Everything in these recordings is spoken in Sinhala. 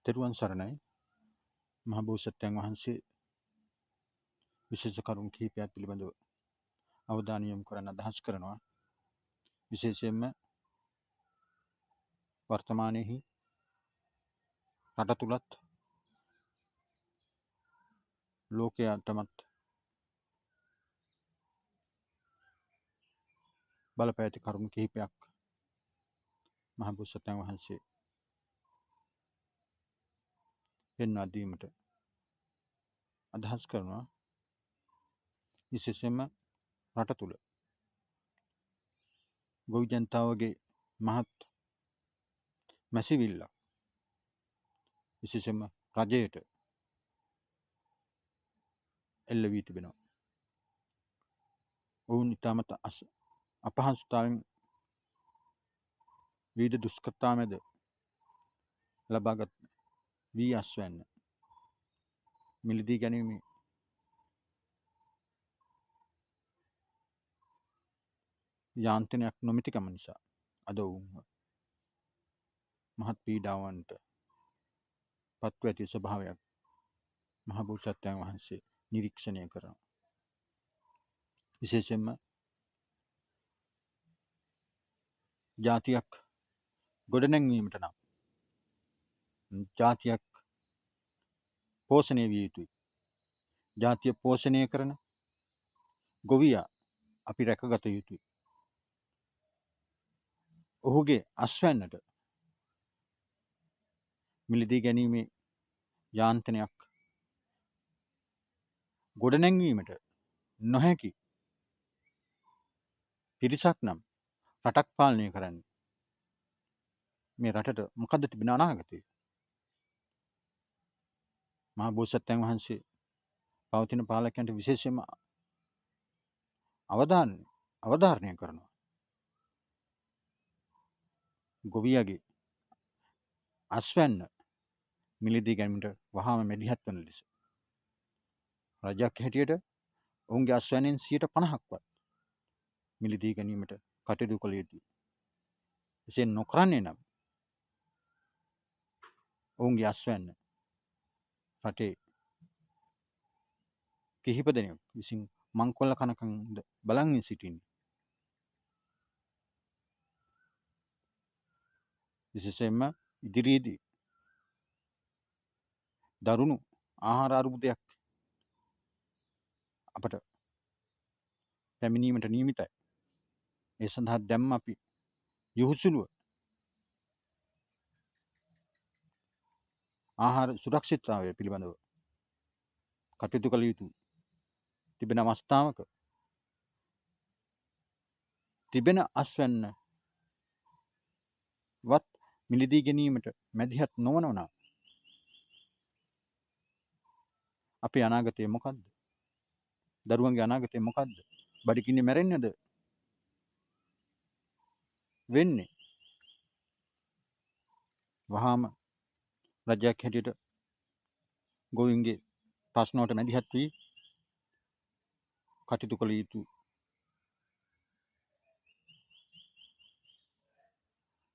තෙරුවන් සරණයි. මහ බෝසත්යන් වහන්සේ විශේෂ කරුණු කිහිපයක් පිළිබඳව අවධානය යොමු කරන්න අදහස් කරනවා. විශේෂයෙන්ම වර්තමානයේහි රට තුලත් ලෝකයටමත් බලපෑ ඇති කරුණු කිහිපයක් මහ බෝසත්යන් වහන්සේ පෙන්වා දීමට අදහස් කරනවා. විශේෂයෙන්ම රට තුල ගොවි ජනතාවගේ මහත් මැසිවිල්ල විශේෂයෙන්ම රජයට එල්ල වී තිබෙනවා. ඔවුන් ඉතාමත් අපහසුතාවෙන් විවිධ දුෂ්කරතා මැද ලබාගත් වී අස්වැන්න මිලදී ගැනීමේ යාන්ත්‍රණයක් නොමැතිකම නිසා අද ඔවුන්ව මහත් පීඩාවන්ට පත්ව ඇති ස්වභාවයක් මහ බෝසත්යන් වහන්සේ නිරීක්ෂණය කරනවා. විශේෂයෙන්ම ජාතියක් ගොඩනැංවීමට නම් ජාතියක් පෝෂණය විය යුතුයි. ජාතිය පෝෂණය කරන ගොවියා අපි රැකගත යුතුයි. ඔහුගේ අස්වැන්නට මිලදී ගැනීමේ යාන්ත්‍රණයක් ගොඩනැංවීමට නොහැකි පිරිසක් නම් රටක් පාලනය කරන්නේ. මේ රටට මොකද්ද තිබෙන අනාගතය? මහ බෝසත්යන් වහන්සේ පවතින පාලකයන්ට විශේෂයෙන්ම අවධාරණය කරනවා. ගොවියගේ අස්වැන්න මිලදී ගැනීමට වහාම මැදිහත් වන ලෙස රජයක් හැටියට ඔවුන්ගේ අස්වැන්නෙන් 50%ක්වත් මිලදී ගැනීමට කටයුතු කළ යුතුයි. එසේ නොකරන්නේ නම් ඔවුන්ගේ අස්වැන්න රටේ කිහිප දෙනෙක් විසින් මංකොල්ල කනකන්ද බලන් සිටින්නේ. විශේෂයෙන්ම ඉදිරියේදී දරුණු ආහාර අර්බුදයක් අපට පැමිණීමට නියමිතයි. ඒ සඳහා දැම්ම අපි යොහුසුලුව ආහාර සුරක්ෂිතතාවය පිළිබඳව කටයුතු කළ යුතු තිබෙන අවස්ථාවක තිබෙන අස්වැන්න වත් මිලදී ගැනීමට මැදිහත් නොවනවා නම් අපේ අනාගතය මොකද්ද? දරුවන්ගේ අනාගතය මොකද්ද? බඩගින්නේ මැරෙන්නද වෙන්නේ? වහාම රජයක් හැටියට ගොවීන්ගේ ප්‍රශ්නවලට මැදිහත් වී කටයුතු කළ යුතු.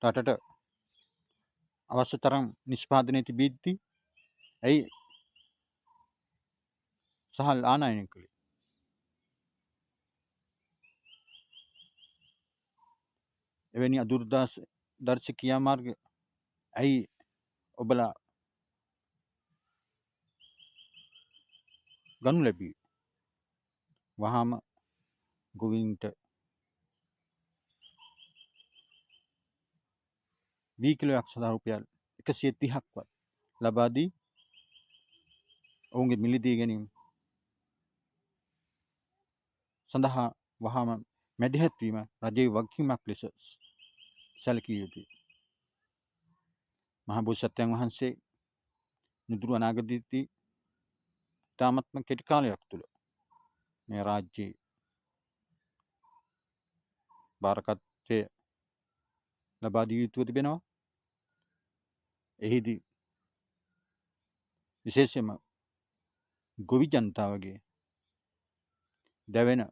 රටට අවශ්‍ය තරම් නිෂ්පාදනය තිබීද්දී ඇයි සහල් ආනයනය කළේ? එවැනි අදුර්දර්ශ ක්‍රියාමාර්ග ඇයි ඔබලා ගනු ලැබුවේ? වහාම ගොවීන්ට වී කිලෝයක් සඳහා රුපියල් 130ක්වත් ලබා දී ඔවුන්ගේ මිලදී ගැනීම සඳහා වහාම මැදිහත් වීම රජයේ වගකීමක් ලෙස සැලකිය යුතුයි. මහ බෝසත්යන් වහන්සේ නුදුරු අනාගතයේදී ඉතාමත්ම කෙටි කාලයක් තුළ මේ රාජ්‍යයේ භාරකත්වය ලබා දිය යුතුව තිබෙනවා. එහිදී විශේෂයෙන්ම ගොවි ජනතාවගේ දැවෙන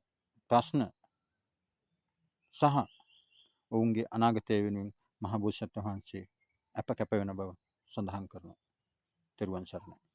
ප්‍රශ්න සහ ඔවුන්ගේ අනාගතය වෙනුවෙන් මහ බෝසත්යන් වහන්සේ අප කැප වෙන බව සඳහන් කරනවා. තෙරුවන් සරණයි.